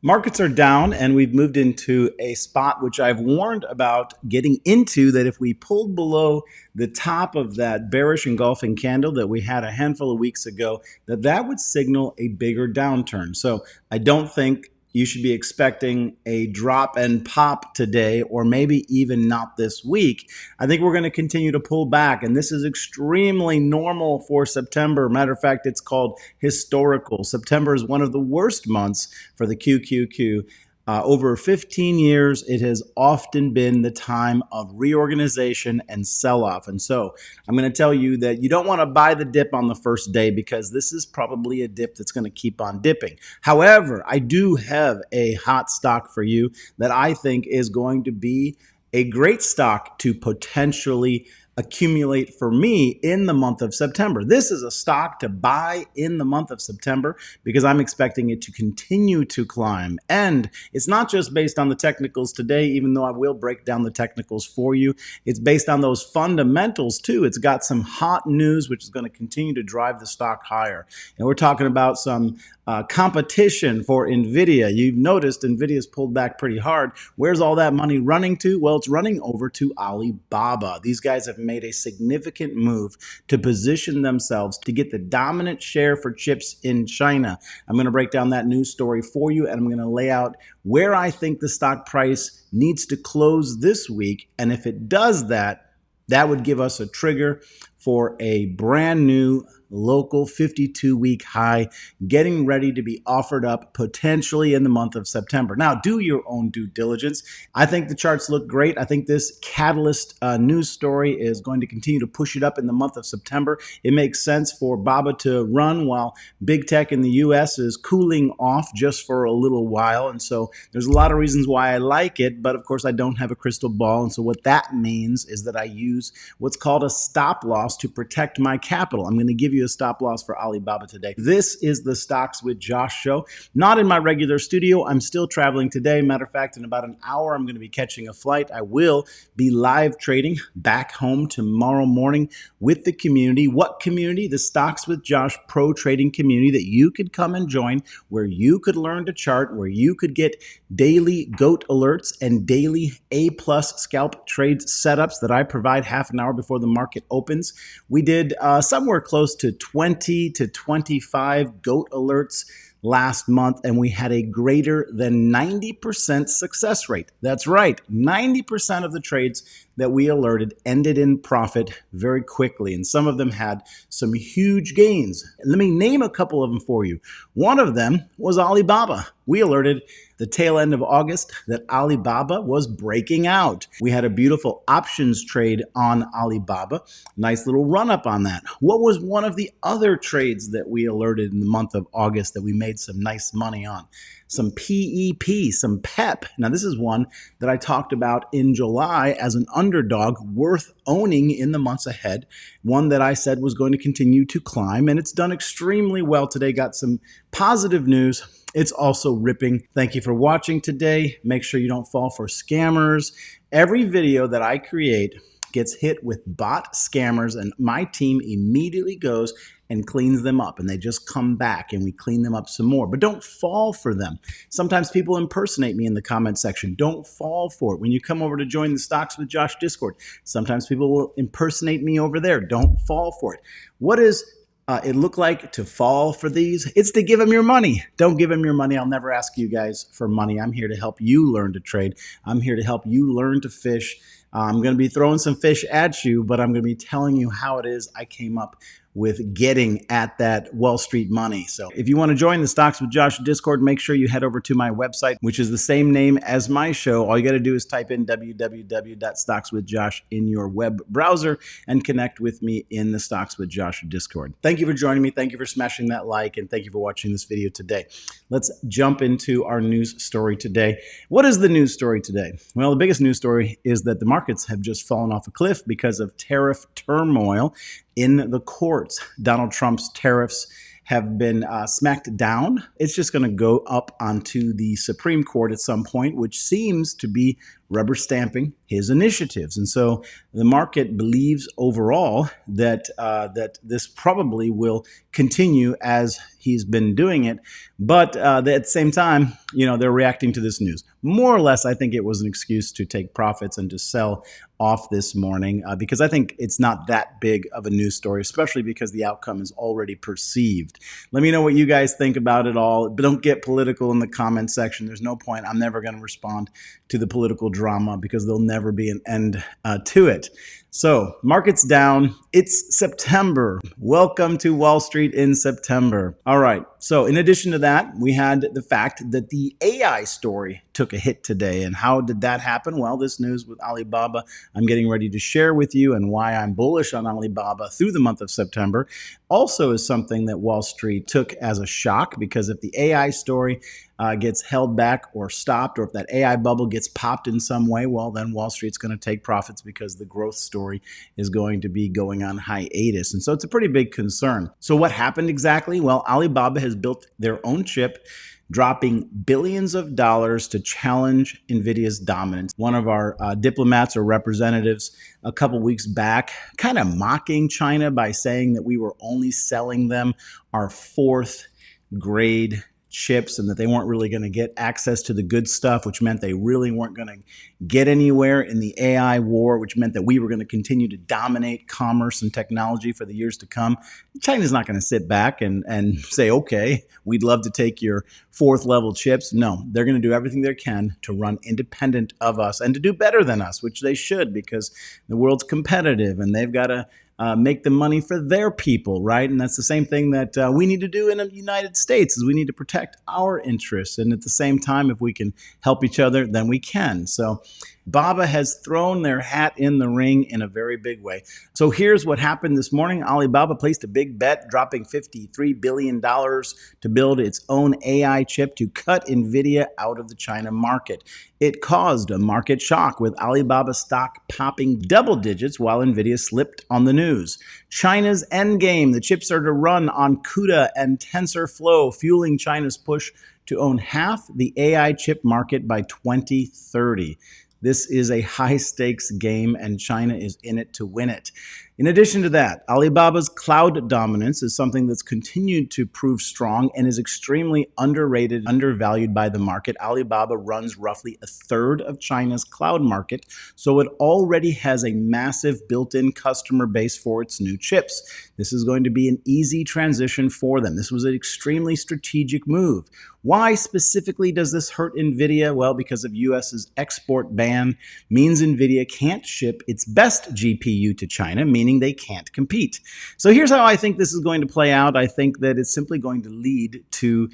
Markets are down and we've moved into a spot which I've warned about getting into, that if we pulled below the top of that bearish engulfing candle that we had a handful of weeks ago, that would signal a bigger downturn. So I don't think you should be expecting a drop and pop today, or maybe even not this week. I think we're going to continue to pull back, and this is extremely normal for September. Matter of fact, it's called historical. September is one of the worst months for the QQQ. Over 15 years, it has often been the time of reorganization and sell-off. And so I'm going to tell you that you don't want to buy the dip on the first day, because this is probably a dip that's going to keep on dipping. However, I do have a hot stock for you that I think is going to be a great stock to potentially accumulate for me in the month of September. This is a stock to buy in the month of September because I'm expecting it to continue to climb. And it's not just based on the technicals today, even though I will break down the technicals for you. It's based on those fundamentals too. It's got some hot news, which is going to continue to drive the stock higher. And we're talking about some competition for NVIDIA. You've noticed NVIDIA's pulled back pretty hard. Where's all that money running to? Well, it's running over to Alibaba. These guys have made a significant move to position themselves to get the dominant share for chips in China. I'm going to break down that news story for you, and I'm going to lay out where I think the stock price needs to close this week. And if it does that, that would give us a trigger for a brand new local 52-week high getting ready to be offered up potentially in the month of September. Now, do your own due diligence. I think the charts look great. I think this catalyst news story is going to continue to push it up in the month of September. It makes sense for BABA to run while big tech in the US is cooling off just for a little while. And so there's a lot of reasons why I like it, but of course I don't have a crystal ball. And so what that means is that I use what's called a stop loss to protect my capital. I'm going to give you a stop loss for Alibaba today. This is the Stocks with Josh show. Not in my regular studio. I'm still traveling today. Matter of fact, in about an hour, I'm going to be catching a flight. I will be live trading back home tomorrow morning with the community. What community? The Stocks with Josh Pro Trading community that you could come and join, where you could learn to chart, where you could get daily GOAT alerts and daily A-plus scalp trade setups that I provide half an hour before the market opens. We did somewhere close to 20 to 25 GOAT alerts last month, and we had a greater than 90% success rate. That's right, 90% of the trades that we alerted ended in profit very quickly, and some of them had some huge gains. Let me name a couple of them for you. One of them was Alibaba. We alerted the tail end of August that Alibaba was breaking out. We had a beautiful options trade on Alibaba. Nice little run up on that. What was one of the other trades that we alerted in the month of August that we made some nice money on? Some PEP, some PEP. Now, this is one that I talked about in July as an underdog worth owning in the months ahead. One that I said was going to continue to climb, and it's done extremely well today. Got some positive news. It's also ripping. Thank you for watching today. Make sure you don't fall for scammers. Every video that I create gets hit with bot scammers, and my team immediately goes and cleans them up, and they just come back and we clean them up some more. But don't fall for them. Sometimes people impersonate me in the comment section. Don't fall for it. When you come over to join the Stocks with Josh Discord, sometimes people will impersonate me over there. Don't fall for it. What does it look like to fall for these? It's to give them your money. Don't give them your money. I'll never ask you guys for money. I'm here to help you learn to trade. I'm here to help you learn to fish. I'm going to be throwing some fish at you, but I'm going to be telling you how it is I came up with getting at that Wall Street money. So if you want to join the Stocks with Josh Discord, make sure you head over to my website, which is the same name as my show. All you got to do is type in www.stockswithjosh in your web browser and connect with me in the Stocks with Josh Discord. Thank you for joining me. Thank you for smashing that like, and thank you for watching this video today. Let's jump into our news story today. What is the news story today? Well, the biggest news story is that the markets have just fallen off a cliff because of tariff turmoil in the courts. Donald Trump's tariffs have been smacked down. It's just going to go up onto the Supreme Court at some point, which seems to be rubber stamping his initiatives. And so the market believes overall that that this probably will continue as he's been doing it. But at the same time, they're reacting to this news. More or less, I think it was an excuse to take profits and to sell off this morning because I think it's not that big of a news story, especially because the outcome is already perceived. Let me know what you guys think about it all. But don't get political in the comment section. There's no point. I'm never going to respond to the political drama because there'll never be an end to it. So markets down. It's September. Welcome to Wall Street in September. All right. So in addition to that, we had the fact that the AI story took a hit today. And how did that happen? Well, this news with Alibaba, I'm getting ready to share with you, and why I'm bullish on Alibaba through the month of September also is something that Wall Street took as a shock, because if the AI story gets held back or stopped, or if that AI bubble gets popped in some way, well, then Wall Street's going to take profits because the growth story is going to be going on hiatus. And so it's a pretty big concern. So what happened exactly? Well, Alibaba has built their own chip, dropping billions of dollars to challenge NVIDIA's dominance. One of our diplomats or representatives a couple weeks back kind of mocking China by saying that we were only selling them our fourth grade chips and that they weren't really going to get access to the good stuff, which meant they really weren't going to get anywhere in the AI war, which meant that we were going to continue to dominate commerce and technology for the years to come. China's not going to sit back and say, okay, we'd love to take your fourth level chips. No, they're going to do everything they can to run independent of us and to do better than us, which they should, because the world's competitive and they've got to make the money for their people, right? And that's the same thing that we need to do in the United States, is we need to protect our interests. And at the same time, if we can help each other, then we can. So Baba has thrown their hat in the ring in a very big way. So here's what happened this morning. Alibaba placed a big bet, dropping $53 billion to build its own AI chip to cut NVIDIA out of the China market. It caused a market shock, with Alibaba stock popping double digits while NVIDIA slipped on the news. China's endgame. The chips are to run on CUDA and TensorFlow, fueling China's push to own half the AI chip market by 2030. This is a high-stakes game, and China is in it to win it. In addition to that, Alibaba's cloud dominance is something that's continued to prove strong and is extremely underrated, undervalued by the market. Alibaba runs roughly a third of China's cloud market, so it already has a massive built-in customer base for its new chips. This is going to be an easy transition for them. This was an extremely strategic move. Why specifically does this hurt NVIDIA? Well, because of US's export ban means NVIDIA can't ship its best GPU to China, meaning they can't compete. So here's how I think this is going to play out. I think that it's simply going to lead to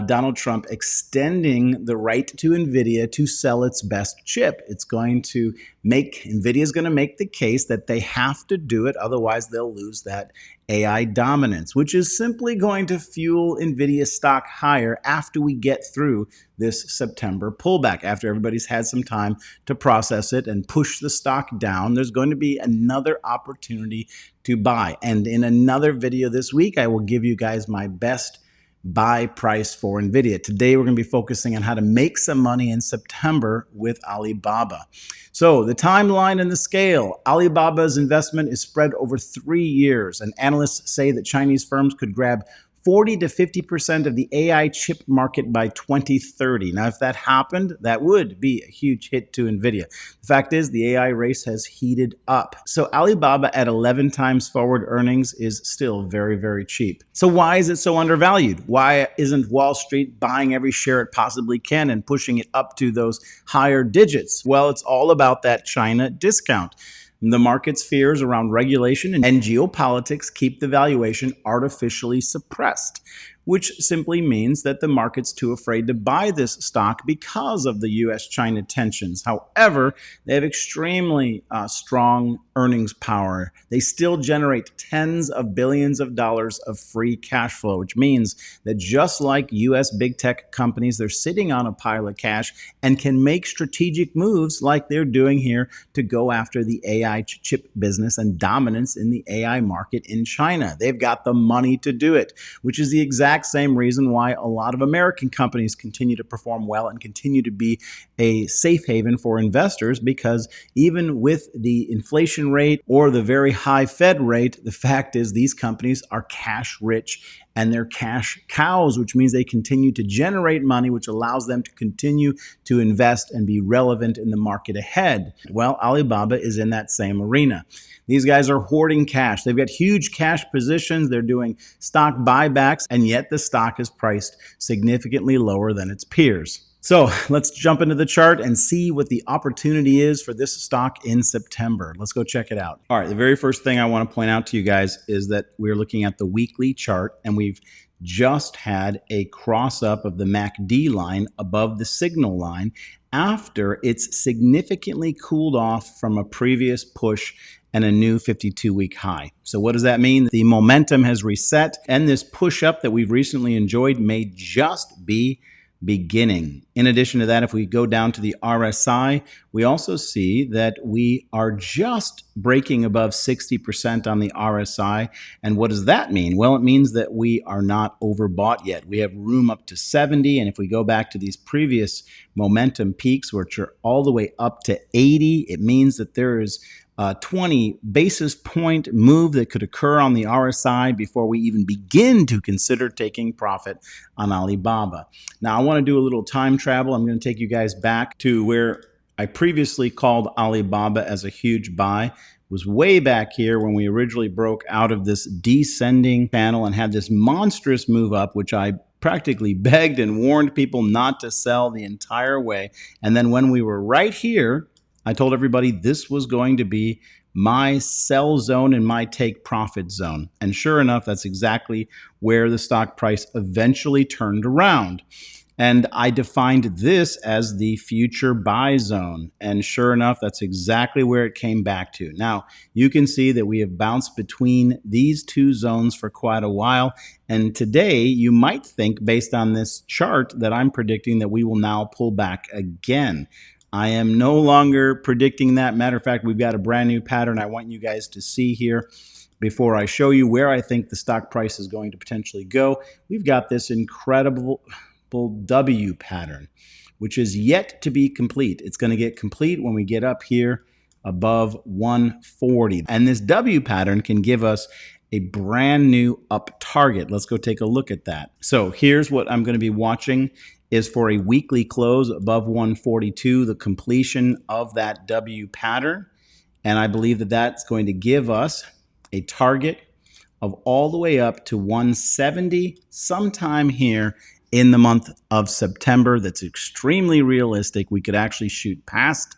Donald Trump extending the right to NVIDIA to sell its best chip. It's going to make, NVIDIA is going to make the case that they have to do it, otherwise they'll lose that AI dominance, which is simply going to fuel NVIDIA stock higher after we get through this September pullback. After everybody's had some time to process it and push the stock down, there's going to be another opportunity to buy. And in another video this week, I will give you guys my best buy price for NVIDIA. Today, we're going to be focusing on how to make some money in September with Alibaba. So the timeline and the scale. Alibaba's investment is spread over 3 years, and analysts say that Chinese firms could grab 40 to 50% of the AI chip market by 2030. Now, if that happened, that would be a huge hit to NVIDIA. The fact is, the AI race has heated up. So Alibaba at 11 times forward earnings is still very, very cheap. So why is it so undervalued? Why isn't Wall Street buying every share it possibly can and pushing it up to those higher digits? Well, it's all about that China discount. The market's fears around regulation and geopolitics keep the valuation artificially suppressed, which simply means that the market's too afraid to buy this stock because of the US-China tensions. However, they have extremely strong earnings power. They still generate tens of billions of dollars of free cash flow, which means that just like US big tech companies, they're sitting on a pile of cash and can make strategic moves like they're doing here to go after the AI chip business and dominance in the AI market in China. They've got the money to do it, which is the exact same reason why a lot of American companies continue to perform well and continue to be a safe haven for investors, because even with the inflation rate or the very high Fed rate, the fact is these companies are cash rich and they're cash cows, which means they continue to generate money, which allows them to continue to invest and be relevant in the market ahead. Well, Alibaba is in that same arena. These guys are hoarding cash. They've got huge cash positions. They're doing stock buybacks, and yet the stock is priced significantly lower than its peers. So let's jump into the chart and see what the opportunity is for this stock in September. Let's go check it out. All right, the very first thing I want to point out to you guys is that we're looking at the weekly chart, and we've just had a cross up of the MACD line above the signal line after it's significantly cooled off from a previous push and a new 52-week high. So what does that mean? The momentum has reset, and this push up that we've recently enjoyed may just be beginning. In addition to that, if we go down to the RSI, we also see that we are just breaking above 60% on the RSI. And what does that mean? Well, it means that we are not overbought yet. We have room up to 70. And if we go back to these previous momentum peaks, which are all the way up to 80, it means that there is a 20 basis point move that could occur on the RSI before we even begin to consider taking profit on Alibaba. Now, I want to do a little time travel. I'm going to take you guys back to where I previously called Alibaba as a huge buy. It was way back here when we originally broke out of this descending channel and had this monstrous move up, which I practically begged and warned people not to sell the entire way. And then when we were right here, I told everybody this was going to be my sell zone and my take profit zone. And sure enough, that's exactly where the stock price eventually turned around. And I defined this as the future buy zone. And sure enough, that's exactly where it came back to. Now, you can see that we have bounced between these two zones for quite a while. And today, you might think, based on this chart, that I'm predicting that we will now pull back again. I am no longer predicting that. Matter of fact, we've got a brand new pattern I want you guys to see here before I show you where I think the stock price is going to potentially go. We've got this incredible W pattern, which is yet to be complete. It's going to get complete when we get up here above 140. And this W pattern can give us a brand new up target. Let's go take a look at that. So here's what I'm going to be watching is for a weekly close above 142, the completion of that W pattern. And I believe that that's going to give us a target of all the way up to 170 sometime here in the month of September. That's extremely realistic. We could actually shoot past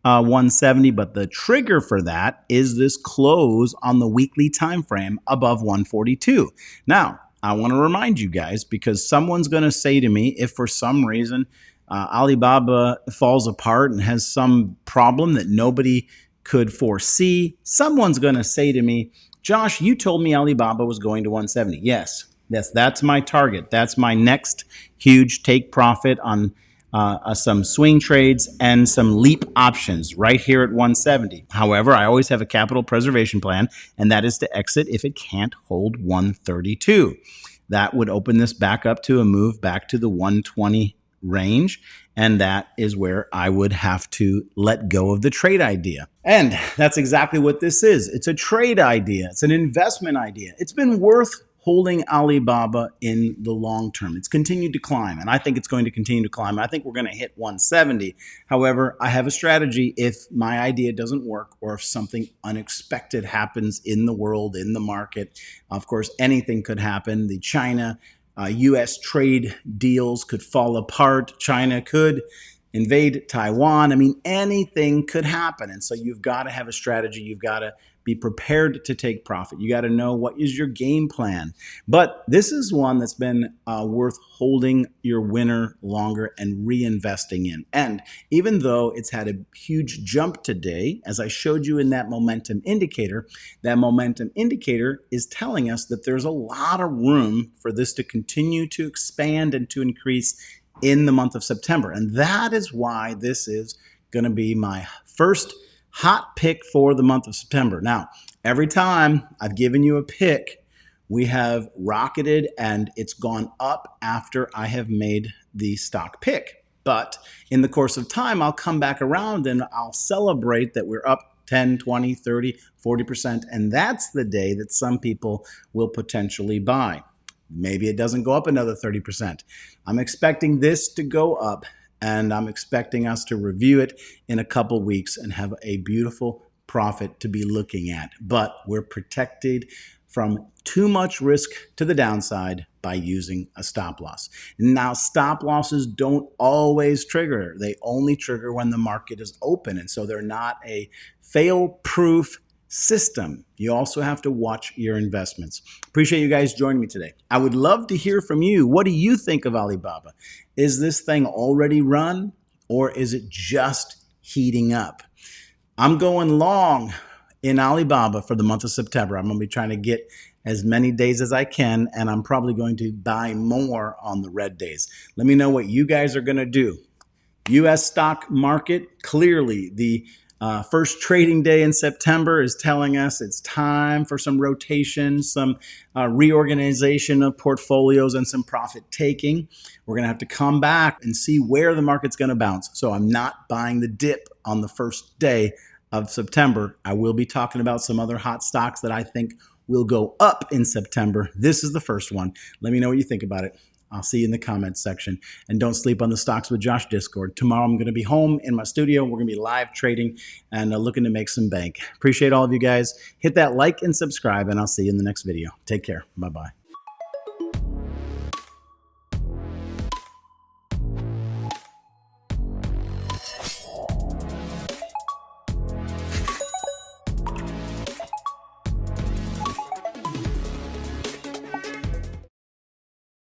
170, but the trigger for that is this close on the weekly time frame above 142. Now, I want to remind you guys, because someone's going to say to me, if for some reason Alibaba falls apart and has some problem that nobody could foresee, someone's going to say to me, Josh, you told me Alibaba was going to 170. Yes, that's my target. That's my next huge take profit on some swing trades and some leap options right here at 170. However, I always have a capital preservation plan, and that is to exit if it can't hold 132. That would open this back up to a move back to the 120 range, and that is where I would have to let go of the trade idea. And that's exactly what this is. It's a trade idea. It's an investment idea. It's been worth holding Alibaba in the long term. It's continued to climb, and I think it's going to continue to climb. I think we're going to hit 170. However, I have a strategy if my idea doesn't work or if something unexpected happens in the world, in the market. Of course, anything could happen. The China U.S. trade deals could fall apart. China could invade Taiwan. I mean, anything could happen. And so you've got to have a strategy. You've got to be prepared to take profit. You got to know what is your game plan. But this is one that's been worth holding your winner longer and reinvesting in. And even though it's had a huge jump today, as I showed you in that momentum indicator is telling us that there's a lot of room for this to continue to expand and to increase in the month of September. And that is why this is going to be my first hot pick for the month of September. Now, every time I've given you a pick, we have rocketed and it's gone up after I have made the stock pick. But in the course of time, I'll come back around and I'll celebrate that we're up 10, 20, 30, 40%. And that's the day that some people will potentially buy. Maybe it doesn't go up another 30%. I'm expecting this to go up, and I'm expecting us to review it in a couple weeks and have a beautiful profit to be looking at. But we're protected from too much risk to the downside by using a stop loss. Now, stop losses don't always trigger. They only trigger when the market is open, and so they're not a fail-proof system. You also have to watch your investments. Appreciate you guys joining me today. I would love to hear from you. What do you think of Alibaba? Is this thing already run, or is it just heating up? I'm going long in Alibaba for the month of September. I'm going to be trying to get as many days as I can, and I'm probably going to buy more on the red days. Let me know what you guys are going to do. U.S. stock market, clearly the first trading day in September is telling us it's time for some rotation, some reorganization of portfolios, and some profit taking. We're going to have to come back and see where the market's going to bounce. So I'm not buying the dip on the first day of September. I will be talking about some other hot stocks that I think will go up in September. This is the first one. Let me know what you think about it. I'll see you in the comments section. And don't sleep on the Stocks with Josh Discord. Tomorrow I'm going to be home in my studio. We're going to be live trading and looking to make some bank. Appreciate all of you guys. Hit that like and subscribe, and I'll see you in the next video. Take care. Bye-bye.